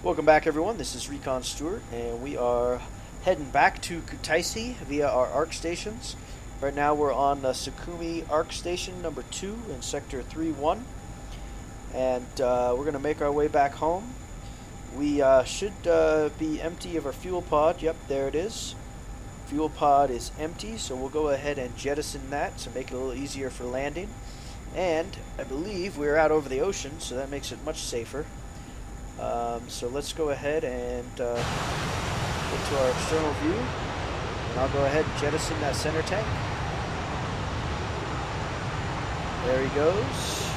Welcome back, everyone. This is Recon Stewart, and we are heading back to Kutaisi via our ARC stations. Right now, we're on the Sukhumi ARC station number 2 in Sector 3-1, and we're going to make our way back home. We should be empty of our fuel pod. Yep, there it is. Fuel pod is empty, so we'll go ahead and jettison that to make it a little easier for landing. And I believe we're out over the ocean, so that makes it much safer. So let's go ahead and get to our external view, and I'll go ahead and jettison that center tank. There he goes.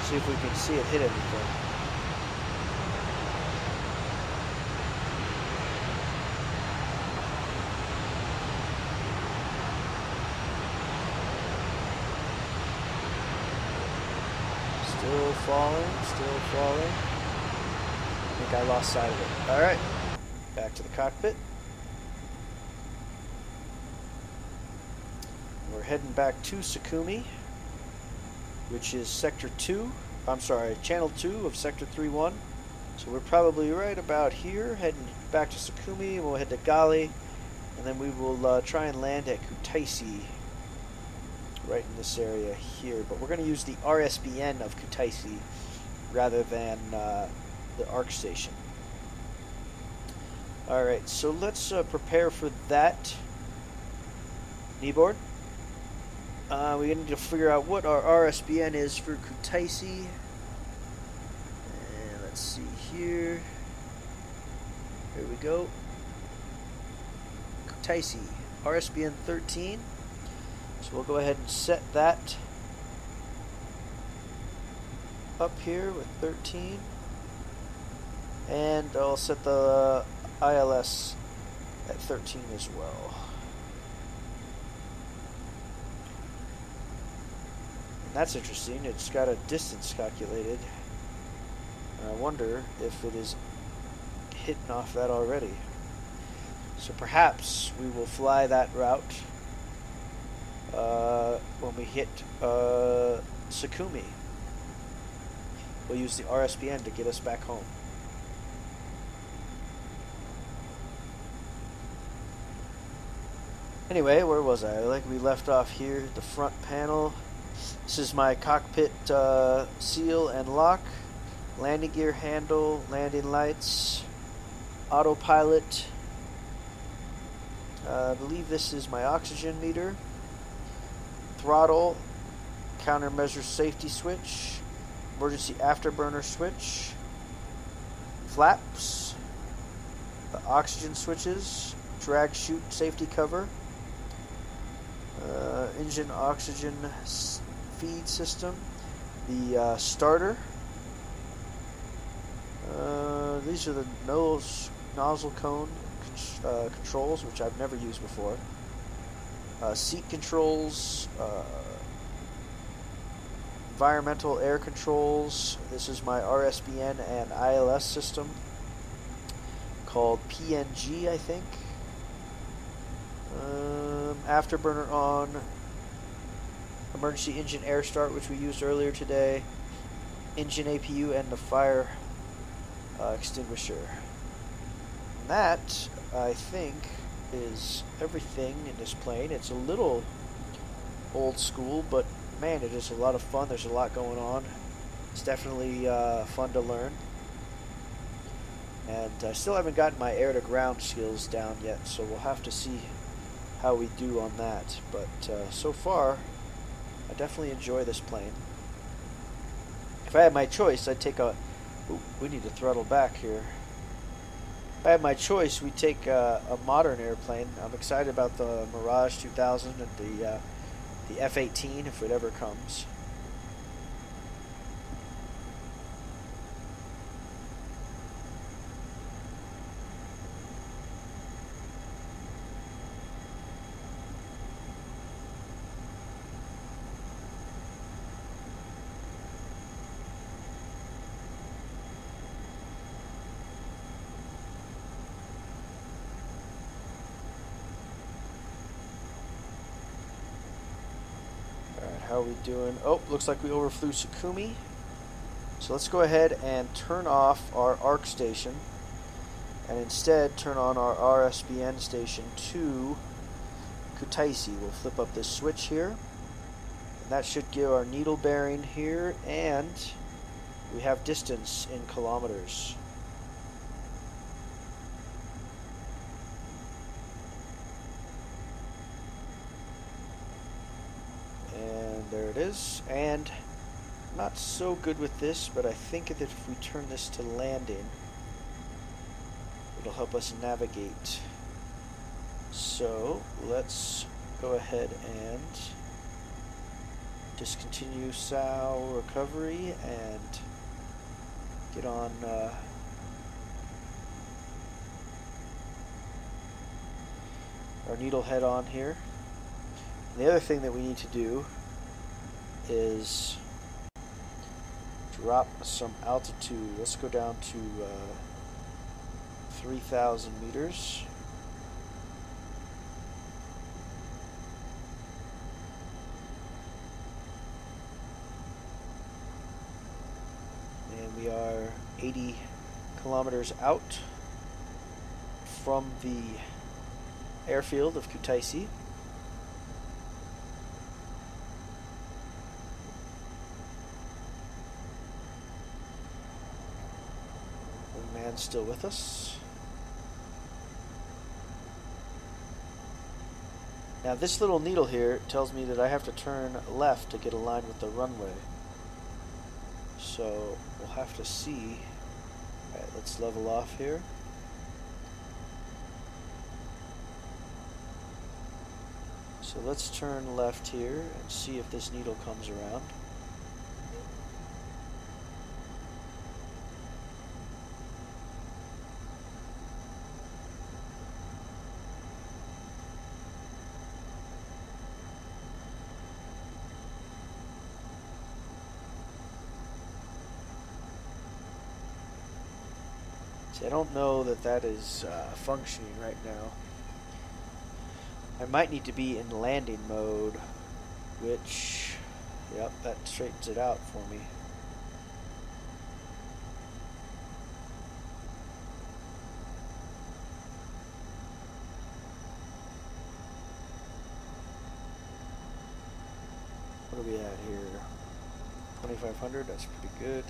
See if we can see it hit anything. Still falling, still falling. I think I lost sight of it. Alright, back to the cockpit. We're heading back to Sukhumi, which is Sector 2. I'm sorry, Channel 2 of Sector 3-1. So we're probably right about here, heading back to Sukhumi, and we'll head to Gali, and then we will try and land at Kutaisi, right in this area here. But we're going to use the RSBN of Kutaisi rather than the ARC station. Alright, so let's prepare for that. Kneeboard. We need to figure out what our RSBN is for Kutaisi. And let's see here. Here we go. Kutaisi, RSBN 13. So we'll go ahead and set that up here with 13. And I'll set the ILS at 13 as well. That's interesting. It's got a distance calculated. And I wonder if it is hitting off that already. So perhaps we will fly that route when we hit Sukhumi. We'll use the RSBN to get us back home. Anyway, where was I? Like we left off here, the front panel. This is my cockpit seal and lock, landing gear handle, landing lights, autopilot. I believe this is my oxygen meter, throttle, countermeasure safety switch, emergency afterburner switch, flaps, the oxygen switches, drag chute safety cover, engine oxygen feed system, the starter. These are the nozzle cone controls, which I've never used before. Seat controls, environmental air controls. This is my RSBN and ILS system called PNG, I think. Afterburner on. Emergency engine air start, which we used earlier today. Engine APU and the fire extinguisher. And that, I think, is everything in this plane. It's a little old school, but man, it is a lot of fun. There's a lot going on. It's definitely fun to learn. And I still haven't gotten my air-to-ground skills down yet, so we'll have to see how we do on that. But so far, I definitely enjoy this plane. If I had my choice, I'd take a... Ooh, we need to throttle back here. If I had my choice, we'd take a modern airplane. I'm excited about the Mirage 2000 and the F-18 if it ever comes. how are we doing? Oh, looks like we overflew Sukumi. So let's go ahead and turn off our ARC station and instead turn on our RSBN station to Kutaisi. We'll flip up this switch here, and that should give our needle bearing here, and we have distance in kilometers. And there it is. And not so good with this, but I think that if we turn this to landing, it'll help us navigate. So let's go ahead and discontinue SAO recovery and get on our needle head on here. And the other thing that we need to do is drop some altitude. Let's go down to 3,000 meters. And we are 80 kilometers out from the airfield of Kutaisi. The man's still with us. Now this little needle here tells me that I have to turn left to get aligned with the runway. So we'll have to see. Alright, let's level off here. So let's turn left here and see if this needle comes around. See, I don't know that that is functioning right now. I might need to be in landing mode, which, yep, that straightens it out for me. What are we at here? 2,500, that's pretty good.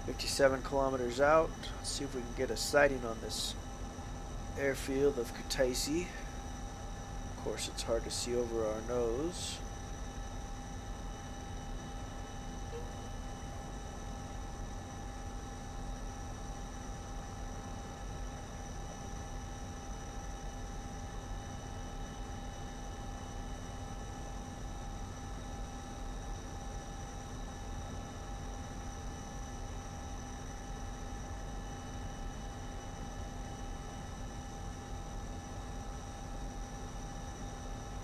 57 kilometers out. Let's see if we can get a sighting on this airfield of Kutaisi. Of course, it's hard to see over our nose.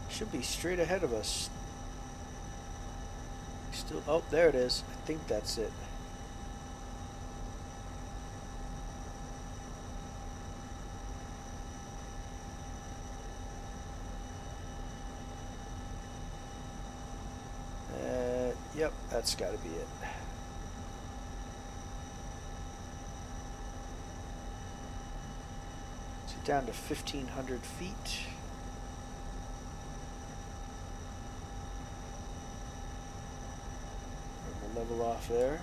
Should be straight ahead of us. Still, oh, there it is. I think that's it. Yep, that's got to be it. So down to 1,500 feet. Level off there.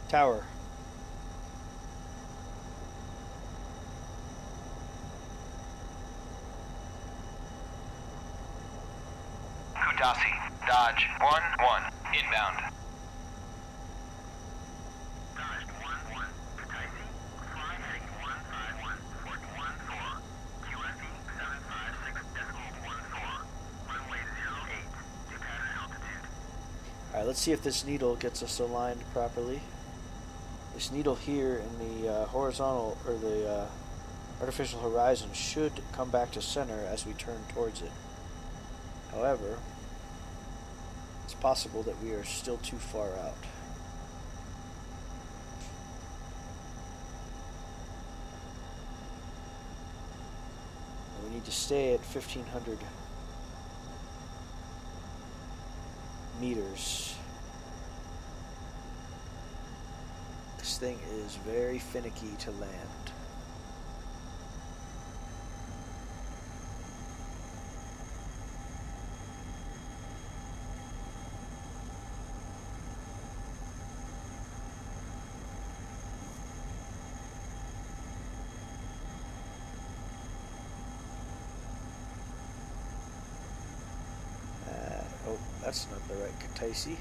Tower. Kutaisi, Dodge 1-1, inbound. Alright, let's see if this needle gets us aligned properly. This needle here in the horizontal, or the artificial horizon, should come back to center as we turn towards it. However, possible that we are still too far out. We need to stay at 1,500 meters. This thing is very finicky to land. That's not the right Kutaisi.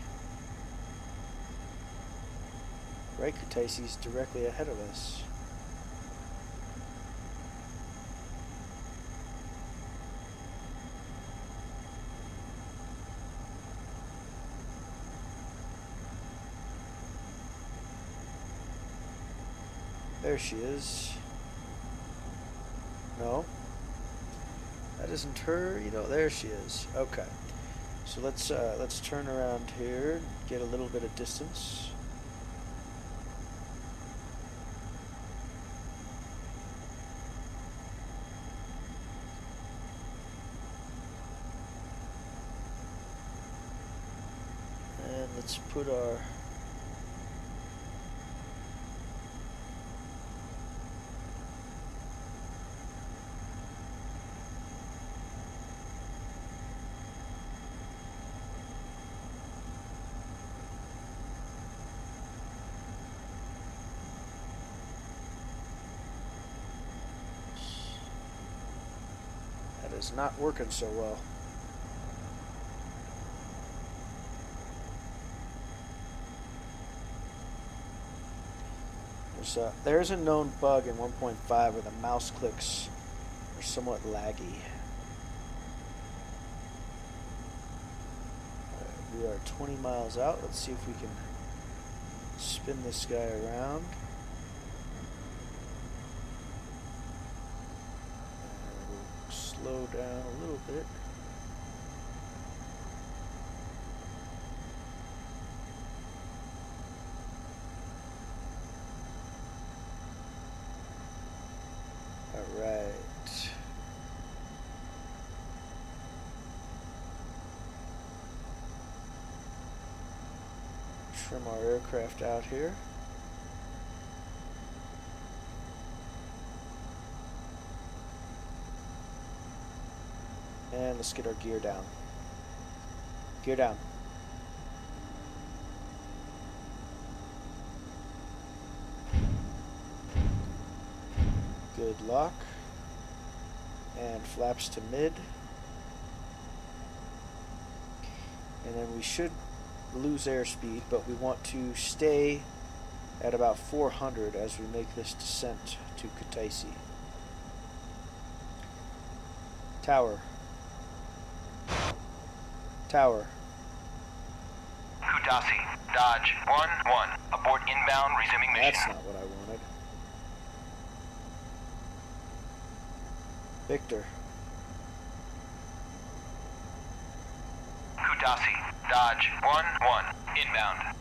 Right Kutaisi is directly ahead of us. There she is. No. That isn't her. You know, there she is. Okay. So let's turn around here, get a little bit of distance. And let's put our is not working so well. There's a known bug in 1.5 where the mouse clicks are somewhat laggy. We are 20 miles out. Let's see if we can spin this guy around. Slow down a little bit. All right. Trim our aircraft out here. And let's get our gear down. Gear down. Good luck. And flaps to mid. And then we should lose airspeed, but we want to stay at about 400 as we make this descent to Kutaisi. Tower. Tower. Kutaisi, Dodge 1-1. Abort inbound, resuming mission. That's not what I wanted. Victor. Kutaisi, Dodge 1-1. Inbound.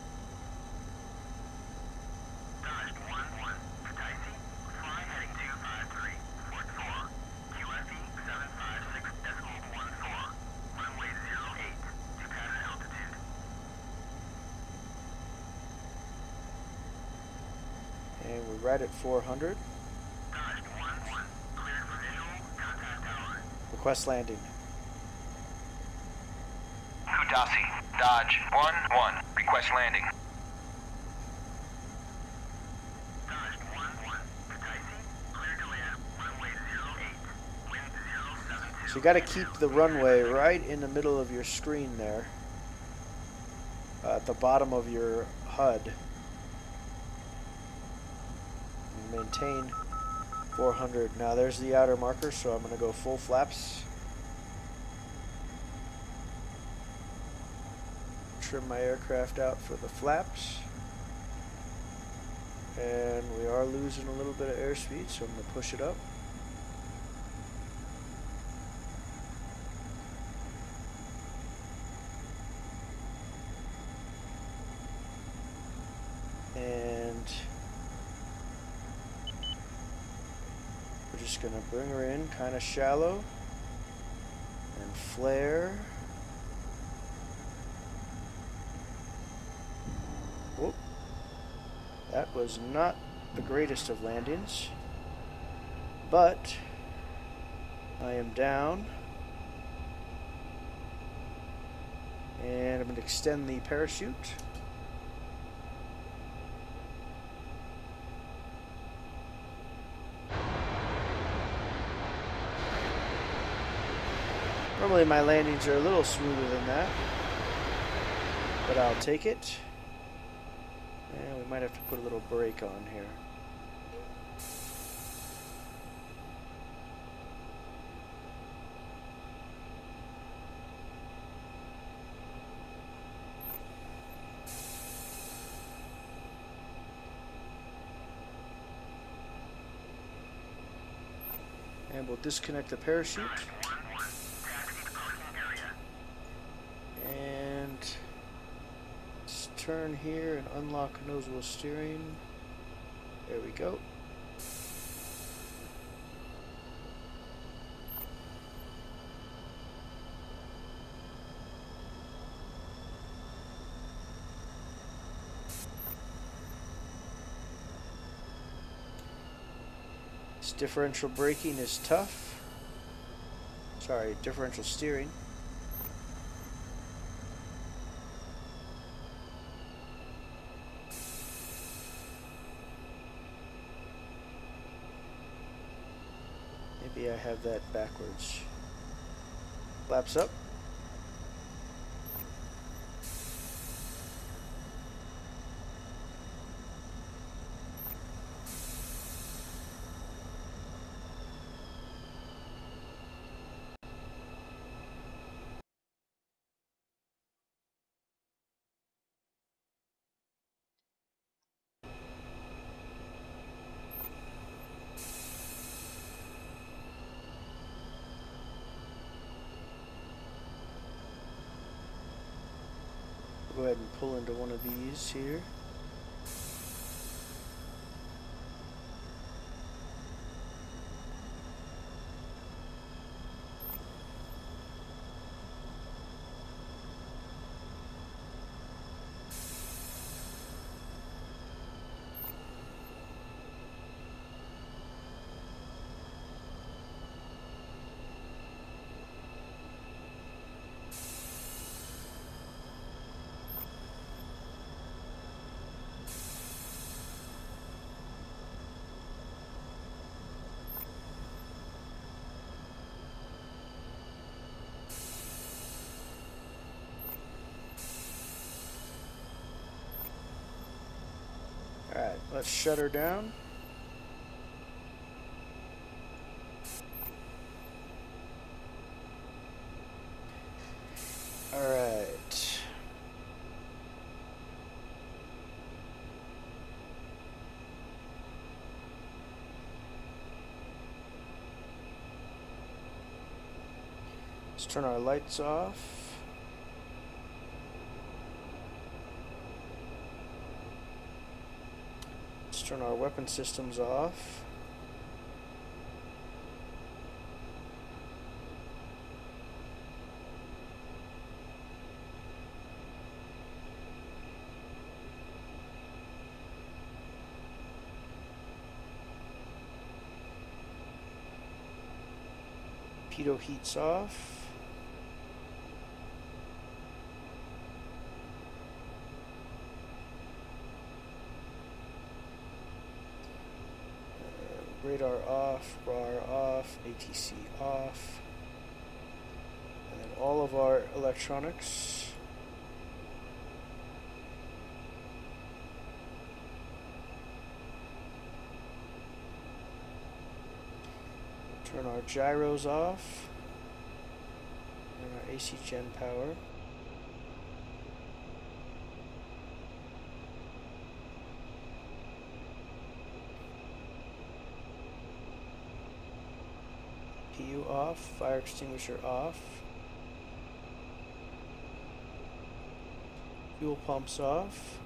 Dodge 1-1. Kutaisi, fly heading 253. Port 4. QFE 756.14. Runway 08 to pattern altitude. And we're right at 400. Dodge 1-1. Cleared for visual. Contact tower. Request landing. Kutaisi, Dodge 1-1. Request landing. Dodge 1-1. Kutaisi, clear to land. Runway 08. Wind 072. So you got to keep the runway right in the middle of your screen there. At the bottom of your HUD. And maintain 400. Now there's the outer marker, so I'm going to go full flaps. Trim my aircraft out for the flaps. And we are losing a little bit of airspeed, so I'm going to push it up. just gonna bring her in kind of shallow and flare. Whoop. That was not the greatest of landings, but I am down, and I'm going to extend the parachute. Normally my landings are a little smoother than that, but I'll take it. And we might have to put a little brake on here. And we'll disconnect the parachute. And let's turn here and unlock nose wheel steering. There we go. This differential braking is tough. Sorry, differential steering. Maybe I have that backwards. Flaps up. Go ahead and pull into one of these here. Alright, let's shut her down. Alright. Let's turn our lights off. Turn our weapon systems off. Pitot heats off. Radar off, bar off, ATC off, and then all of our electronics. Turn our gyros off, and our AC gen power. PU off, fire extinguisher off, fuel pumps off,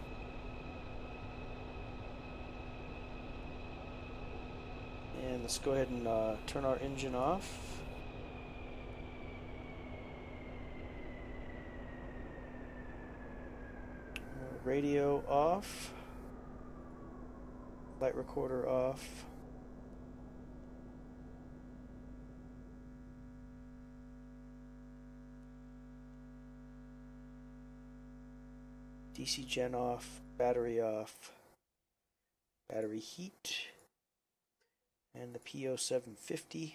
And let's go ahead and turn our engine off. Radio off. Light recorder off. DC gen off. Battery off. Battery heat. And the PO750.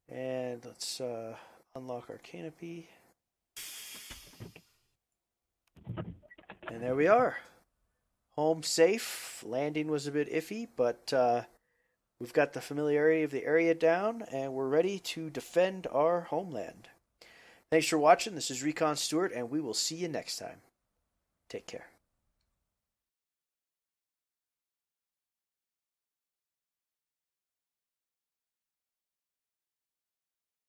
And let's unlock our canopy. And there we are. Home safe. Landing was a bit iffy, but we've got the familiarity of the area down, and we're ready to defend our homeland. Thanks for watching. This is Recon Stewart, and we will see you next time. Take care.